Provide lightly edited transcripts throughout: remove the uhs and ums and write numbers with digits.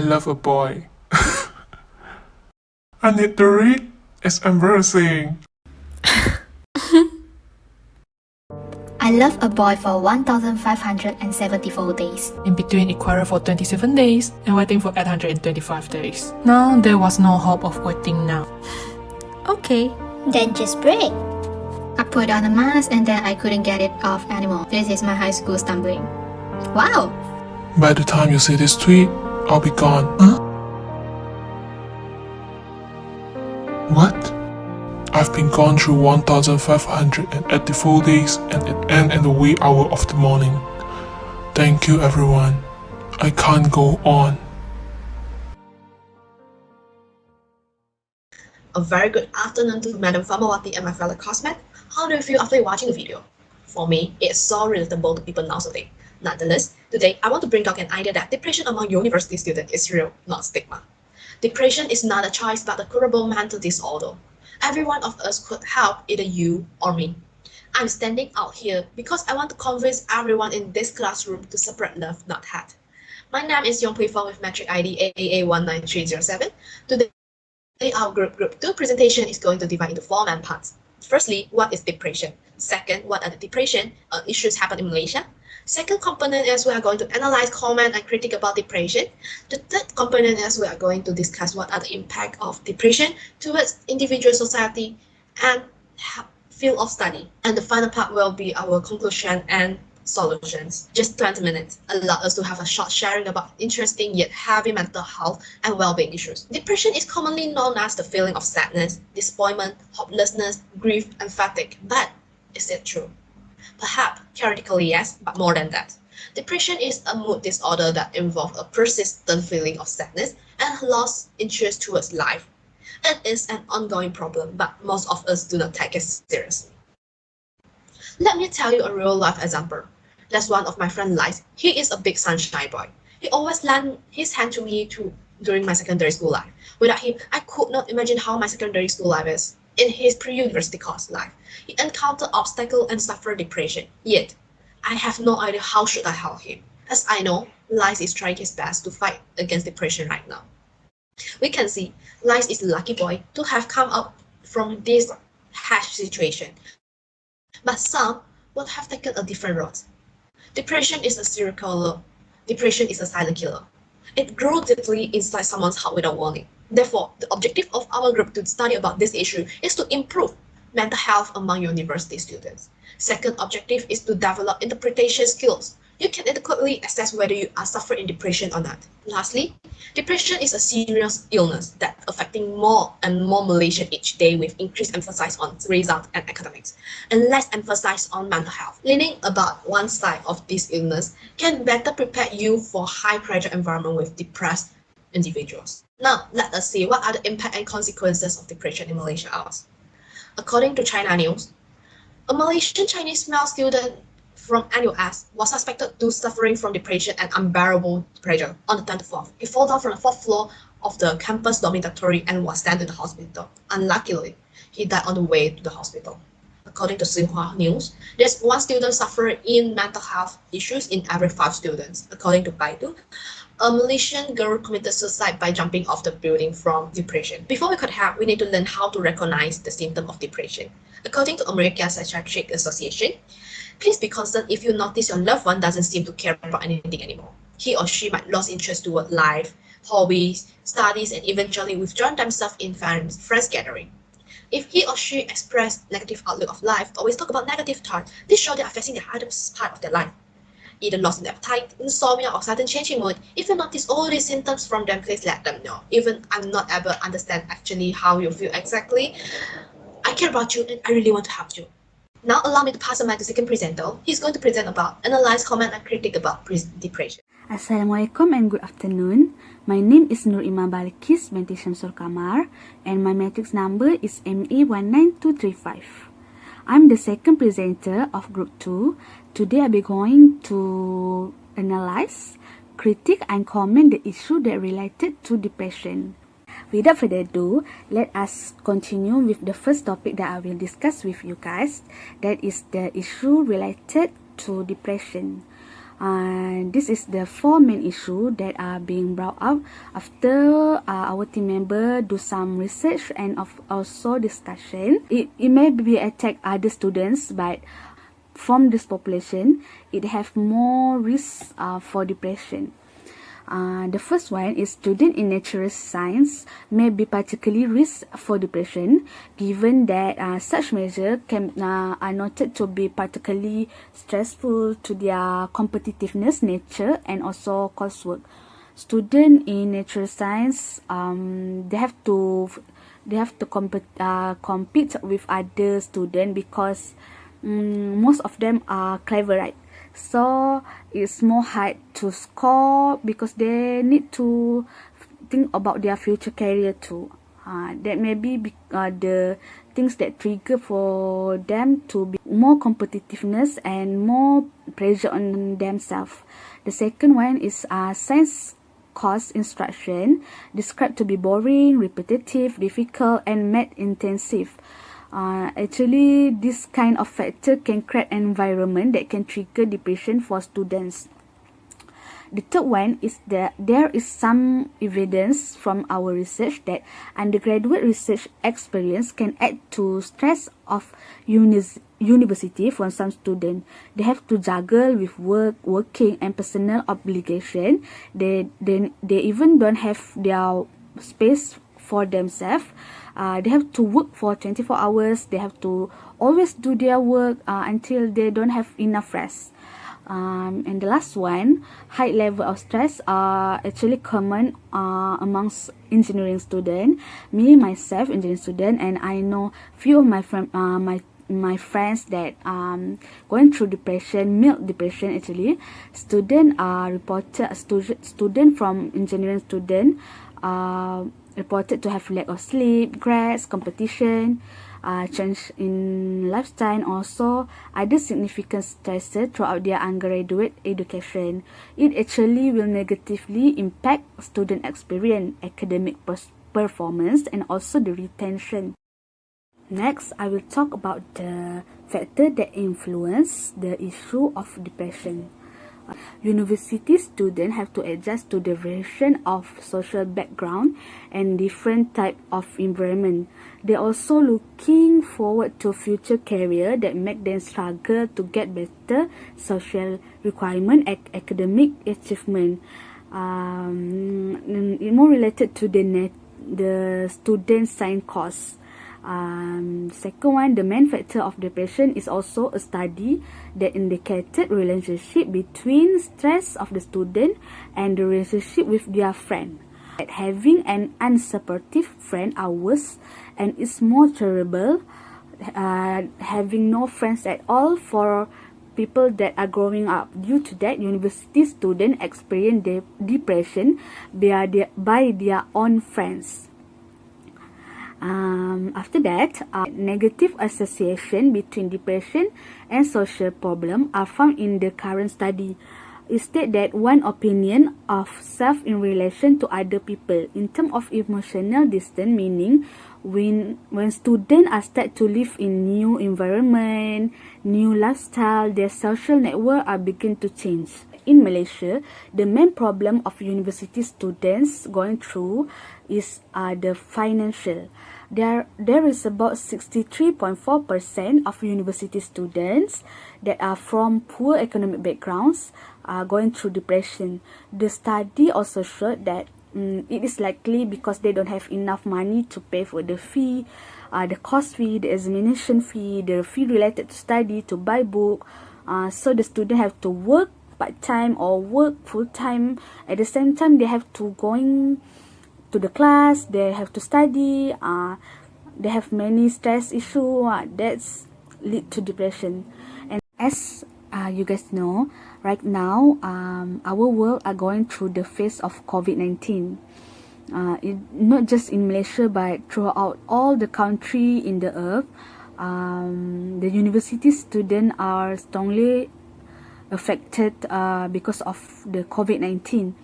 love a boy. I need to read. It's embarrassing. I love a boy for 1,574 days. In between equator for 27 days and waiting for 825 days. Now there was no hope of waiting now. Okay, then just pray. I put on a mask and then I couldn't get it off anymore. This is my high school stumbling. Wow! By the time you see this tweet, I'll be gone. Huh? What? I've been gone through 1,584 days and it ends in the wee hour of the morning. Thank you everyone. I can't go on. A very good afternoon to Madam Famawati and my fellow classmates. How do you feel after watching the video? For me, it's so relatable to people nowadays. Nonetheless, today I want to bring out an idea that depression among university students is real, not stigma. Depression is not a choice but a curable mental disorder. Every one of us could help, either you or me. I'm standing out here because I want to convince everyone in this classroom to spread love, not hate. My name is Yong Pui Fong with metric ID AAA19307. Today, our Group 2 presentation is going to divide into 4 main parts. Firstly, what is depression? Second, what are the depression issues happen in Malaysia? Second component is we are going to analyze, comment, and critique about depression. The third component is we are going to discuss what are the impact of depression towards individual society and field of study. And the final part will be our conclusion and solutions. Just 20 minutes allow us to have a short sharing about interesting yet heavy mental health and well-being issues. Depression is commonly known as the feeling of sadness, disappointment, hopelessness, grief, and fatigue. But is it true? Perhaps theoretically yes, but more than that. Depression is a mood disorder that involves a persistent feeling of sadness and lost interest towards life. It is an ongoing problem, but most of us do not take it seriously. Let me tell you a real-life example. That's one of my friend's life. He is a big sunshine boy. He always lent his hand to me during my secondary school life. Without him, I could not imagine how my secondary school life is. In his pre-university course life, he encountered obstacles and suffered depression. Yet, I have no idea how should I help him. As I know, Lice is trying his best to fight against depression right now. We can see Lice is a lucky boy to have come up from this harsh situation. But some would have taken a different route. Depression is a serial killer. Depression is a silent killer. It grew deeply inside someone's heart without warning. Therefore, the objective of our group to study about this issue is to improve mental health among university students. Second objective is to develop interpretation skills. You can adequately assess whether you are suffering depression or not. Lastly, depression is a serious illness that affecting more and more Malaysians each day with increased emphasis on results and academics, and less emphasis on mental health. Learning about one side of this illness can better prepare you for high-pressure environment with depressed individuals. Now, let us see what are the impact and consequences of depression in Malaysia are. According to China News, a Malaysian Chinese male student from NUS was suspected to suffering from depression and unbearable pressure on the 24th. He fell down from the 4th floor of the campus dormitory and was sent to the hospital. Unluckily, he died on the way to the hospital. According to Xinhua News, there's one student suffering in mental health issues in every 5 students. According to Baidu, a Malaysian girl committed suicide by jumping off the building from depression. Before we could help, we need to learn how to recognize the symptom of depression. According to American Psychiatric Association, please be concerned if you notice your loved one doesn't seem to care about anything anymore. He or she might lose interest toward life, hobbies, studies, and eventually withdraw themselves in friends gathering. If he or she express negative outlook of life, always talk about negative thoughts, this shows they are facing the hardest part of their life. Either loss in appetite, insomnia, or sudden change in mood. If you notice all these symptoms from them, please let them know. Even I'm not able to understand actually how you feel exactly, I care about you and I really want to help you. Now allow me to pass the mic to second presenter. He's going to present about analyze, comment, and critique about depression. Assalamualaikum and good afternoon. My name is Nur Ima Balikis binti Syamsul Kamar and my matrix number is MA19235. I'm the second presenter of Group 2. Today I'll be going to analyze, critique and comment the issue that related to depression. Without further ado, let us continue with the first topic that I will discuss with you guys. That is the issue related to depression. This is the four main issues that are being brought up after our team member do some research and also discussion. It may be attack other students, but from this population, it have more risk for depression. The first one is student in natural science may be particularly risk for depression, given that such measures are noted to be particularly stressful to their competitiveness nature and also coursework. Student in natural science, they have to compete with other students because most of them are clever, right? So it's more hard to score because they need to think about their future career too. That may be the things that trigger for them to be more competitiveness and more pressure on themselves. The second one is science course instruction described to be boring, repetitive, difficult, and math intensive. Actually, this kind of factor can create an environment that can trigger depression for students. The third one is that there is some evidence from our research that undergraduate research experience can add to stress of university for some students. They have to juggle with working, and personal obligation. They even don't have their space for themselves. They have to work for 24 hours. They have to always do their work until they don't have enough rest. And the last one, high level of stress are actually common amongst engineering students. Me, myself, engineering student, and I know few of my friends that going through depression, mild depression actually. Student reported, student from engineering student reported to have lack of sleep, grades, competition, change in lifestyle, also other significant stresses throughout their undergraduate education. It actually will negatively impact student experience, academic performance, and also the retention. Next, I will talk about the factor that influence the issue of depression. University students have to adjust to the variation of social background and different type of environment. They're also looking forward to future career that make them struggle to get better social requirement and academic achievement. More related to the student science course. Second one, the main factor of depression is also a study that indicated relationship between stress of the student and the relationship with their friend. That having an unsupportive friend are worse and is more terrible. Having no friends at all for people that are growing up. Due to that, university students experience depression by their own friends. After that, negative association between depression and social problem are found in the current study. It states that one opinion of self in relation to other people in terms of emotional distance, meaning when students are start to live in new environment, new lifestyle, their social network are begin to change. In Malaysia, the main problem of university students going through is the financial. There is about 63.4% of university students that are from poor economic backgrounds going through depression. The study also showed that it is likely because they don't have enough money to pay for the fee, the course fee, the examination fee, the fee related to study, to buy book. So the student have to work part-time or work full-time. At the same time, they have to going to the class, they have to study, they have many stress issue, that's lead to depression. And as you guys know, right now, our world are going through the phase of COVID-19. Not just in Malaysia, but throughout all the country in the earth, the university students are strongly affected because of the COVID-19.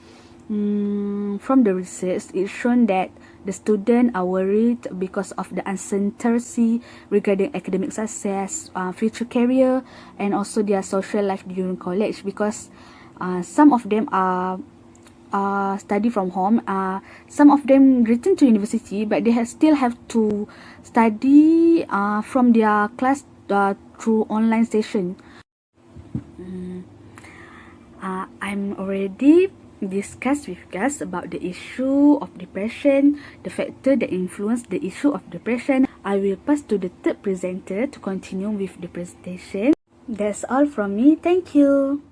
From the research, it's shown that the students are worried because of the uncertainty regarding academic success, future career, and also their social life during college, because Some of them are study from home. Some of them return to university, but they still have to study from their class through online session. I'm already discussed with guys about the issue of depression, the factor that influence the issue of depression. I will pass to the third presenter to continue with the presentation. That's all from me. Thank you.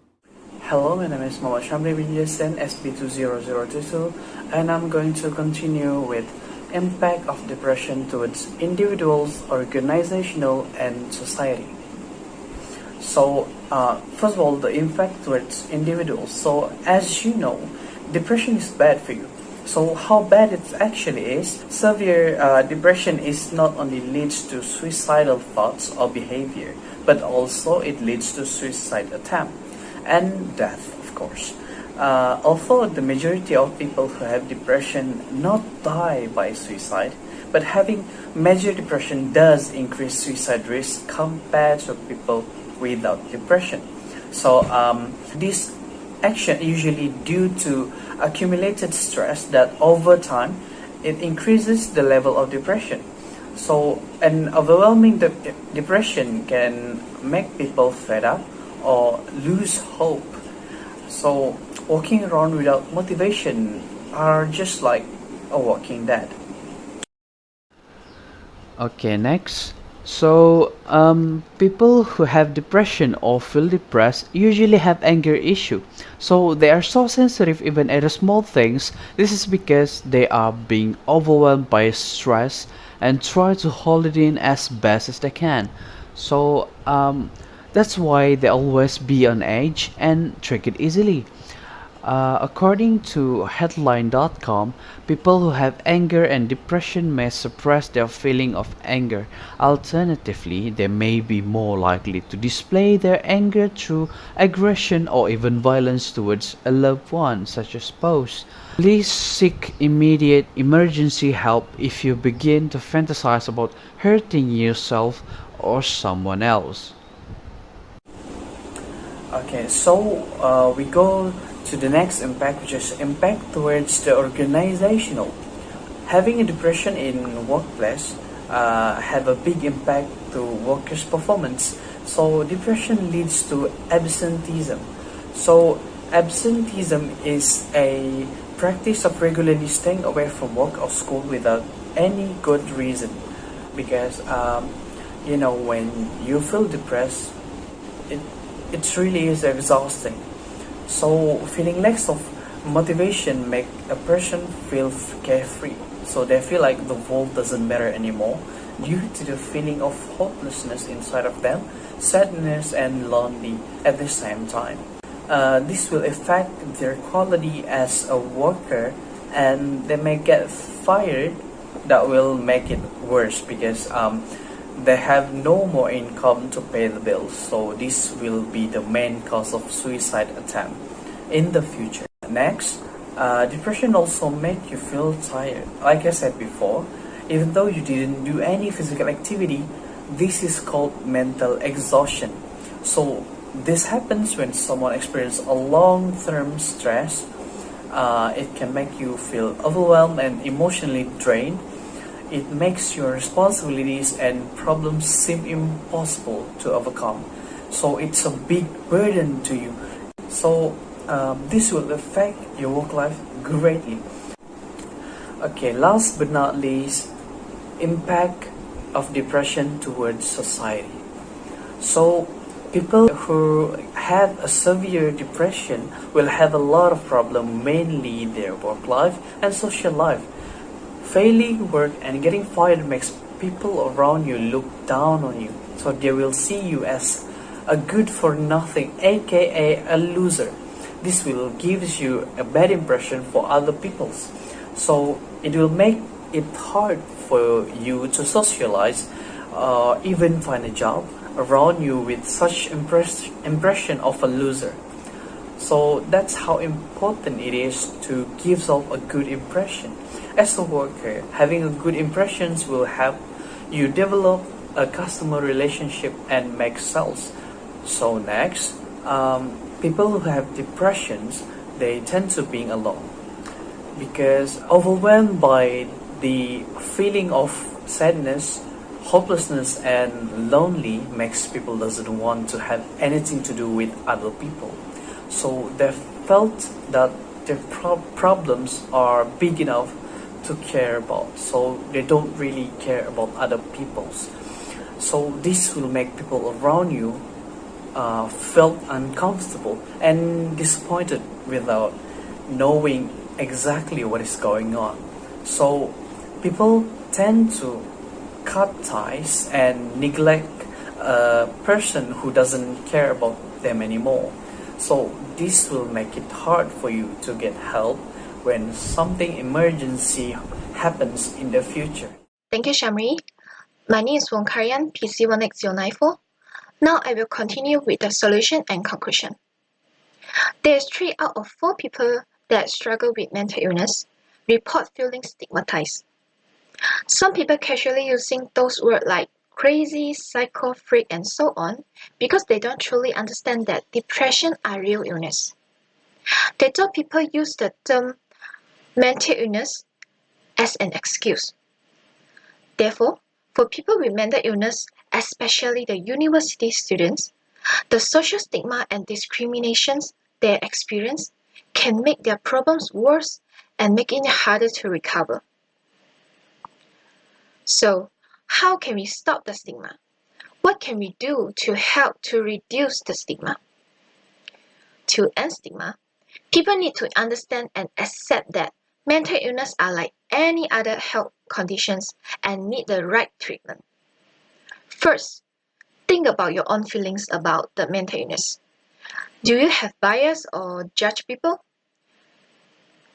Hello, my name is Muhammad Shamri bin Yasin, SB20022, and I'm going to continue with impact of depression towards individuals, organizational, and society. So, first of all, the impact towards individuals. So, as you know, depression is bad for you. So, how bad it actually is, severe depression is not only leads to suicidal thoughts or behavior, but also it leads to suicide attempt and death, of course. Although the majority of people who have depression not die by suicide, but having major depression does increase suicide risk compared to people without depression. So this action usually due to accumulated stress that over time it increases the level of depression. So an overwhelming depression can make people fed up or lose hope. So walking around without motivation are just like a walking dead. Okay, next. So, people who have depression or feel depressed usually have anger issue. So they are so sensitive even at the small things. This is because they are being overwhelmed by stress and try to hold it in as best as they can. So, that's why they always be on edge and triggered easily. According to Headline.com, people who have anger and depression may suppress their feeling of anger. Alternatively, they may be more likely to display their anger through aggression or even violence towards a loved one, such as spouse. Please seek immediate emergency help if you begin to fantasize about hurting yourself or someone else. Okay, so we go to the next impact, which is impact towards the organizational. Having a depression in workplace have a big impact to workers' performance. So depression leads to absenteeism. So absenteeism is a practice of regularly staying away from work or school without any good reason. Because when you feel depressed, it really is exhausting. So feeling lacks of motivation make a person feel carefree. So they feel like the world doesn't matter anymore due to the feeling of hopelessness inside of them, sadness and lonely at the same time. This will affect their quality as a worker, and they may get fired. That will make it worse because they have no more income to pay the bills. So this will be the main cause of suicide attempt in the future. Next, depression also make you feel tired. Like I said before, even though you didn't do any physical activity, this is called mental exhaustion. So this happens when someone experiences a long-term stress. It can make you feel overwhelmed and emotionally drained. It makes your responsibilities and problems seem impossible to overcome. So it's a big burden to you. So this will affect your work life greatly. Okay, last but not least, impact of depression towards society. So people who have a severe depression will have a lot of problems, mainly their work life and social life. Failing work and getting fired makes people around you look down on you. So they will see you as a good for nothing, aka a loser. This will give you a bad impression for other people. So it will make it hard for you to socialize or even find a job around you with such impression of a loser. So that's how important it is to give off a good impression. As a worker, having a good impressions will help you develop a customer relationship and make sales. So next, people who have depressions, they tend to being alone because overwhelmed by the feeling of sadness, hopelessness and lonely makes people doesn't want to have anything to do with other people. So they felt that their problems are big enough to care about, so they don't really care about other people's. So this will make people around you felt uncomfortable and disappointed without knowing exactly what is going on. So people tend to cut ties and neglect a person who doesn't care about them anymore. So this will make it hard for you to get help when something emergency happens in the future. Thank you, Shamri. My name is Wongkarian, PC1X094. Now I will continue with the solution and conclusion. There's 3 out of 4 people that struggle with mental illness report feeling stigmatized. Some people casually using those words like crazy, psycho, freak, and so on because they don't truly understand that depression are real illness. They thought people use the term mental illness as an excuse. Therefore, for people with mental illness, especially the university students, the social stigma and discriminations they experience can make their problems worse and make it harder to recover. So, how can we stop the stigma? What can we do to help to reduce the stigma? To end stigma, people need to understand and accept that mental illness are like any other health conditions and need the right treatment. First, think about your own feelings about the mental illness. Do you have bias or judge people?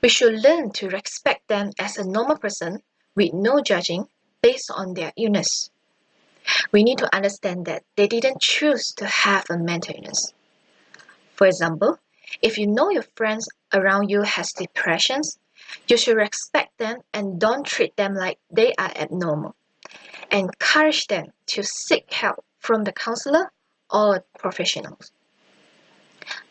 We should learn to respect them as a normal person with no judging based on their illness. We need to understand that they didn't choose to have a mental illness. For example, if you know your friends around you has depressions, you should respect them and don't treat them like they are abnormal. Encourage them to seek help from the counselor or professionals.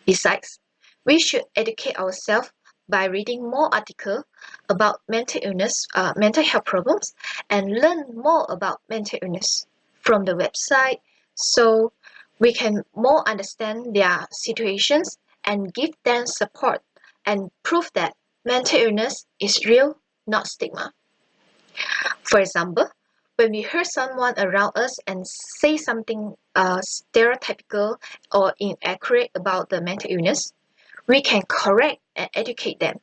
Besides, we should educate ourselves by reading more articles about mental illness, mental health problems, and learn more about mental illness from the website so we can more understand their situations and give them support and prove that mental illness is real, not stigma. For example, when we hear someone around us and say something stereotypical or inaccurate about the mental illness, we can correct and educate them.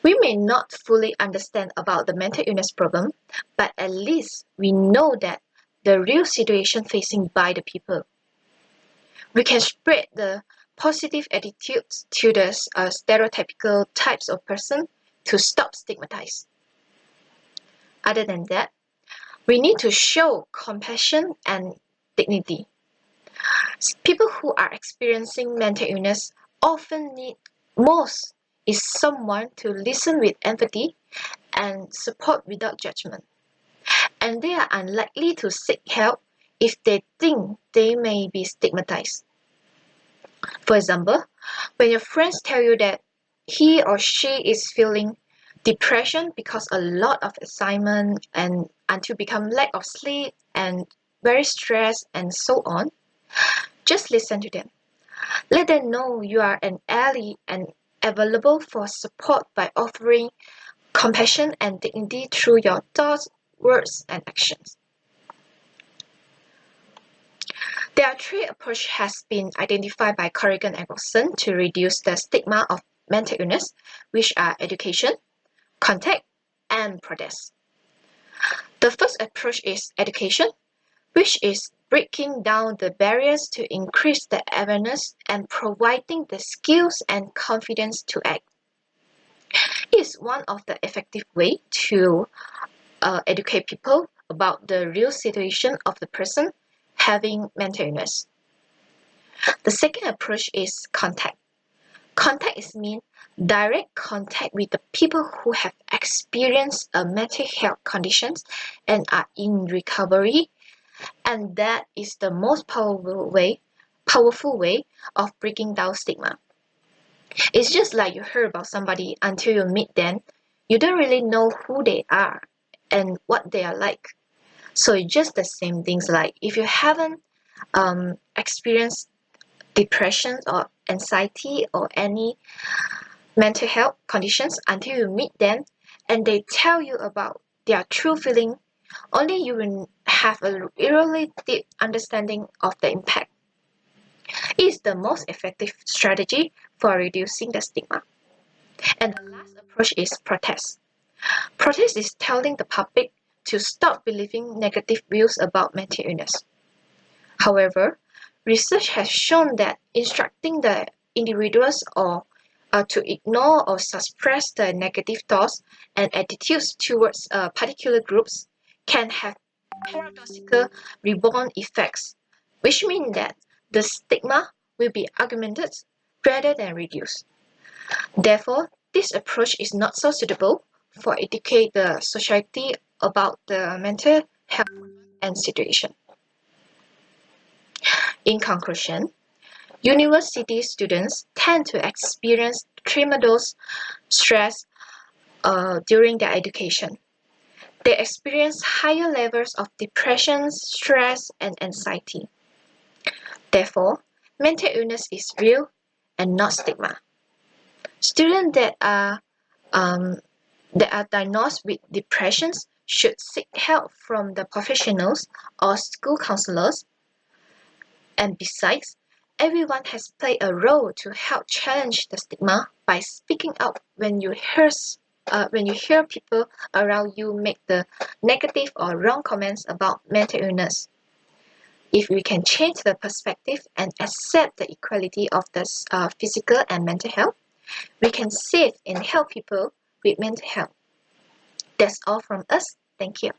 We may not fully understand about the mental illness problem, but at least we know that the real situation facing by the people. We can spread the positive attitudes to the stereotypical types of person to stop stigmatize. Other than that, we need to show compassion and dignity. People who are experiencing mental illness often need most is someone to listen with empathy and support without judgment. And they are unlikely to seek help if they think they may be stigmatized. For example, when your friends tell you that he or she is feeling depression because a lot of assignment and until become lack of sleep and very stressed and so on, just listen to them. Let them know you are an ally and available for support by offering compassion and dignity through your thoughts, words, and actions. There are 3 approaches has been identified by Corrigan and Watson to reduce the stigma of mental illness, which are education, contact, and protest. The first approach is education, which is breaking down the barriers to increase the awareness and providing the skills and confidence to act. It is one of the effective way to educate people about the real situation of the person having mental illness. The second approach is contact. Contact is mean direct contact with the people who have experienced a mental health conditions and are in recovery, and that is the most powerful way powerful way of breaking down stigma. It's just like you hear about somebody until you meet them. You don't really know who they are and what they are like. So it's just the same things like if you haven't experienced depression or anxiety or any mental health conditions until you meet them and they tell you about their true feeling, only you will have a really deep understanding of the impact. It is the most effective strategy for reducing the stigma. And the last approach is protest. Protest is telling the public to stop believing negative views about mental illness. However, research has shown that instructing the individuals or to ignore or suppress the negative thoughts and attitudes towards particular groups can have paradoxical rebound effects, which mean that the stigma will be augmented rather than reduced. Therefore, this approach is not so suitable for educate the society about the mental health and situation. In conclusion, university students tend to experience tremendous stress during their education. They experience higher levels of depression, stress, and anxiety. Therefore, mental illness is real and not stigma. Students that are diagnosed with depressions should seek help from the professionals or school counselors. And besides, everyone has played a role to help challenge the stigma by speaking out when you hear people around you make the negative or wrong comments about mental illness. If we can change the perspective and accept the equality of the physical and mental health, we can save and help people with mental health. That's all from us. Thank you.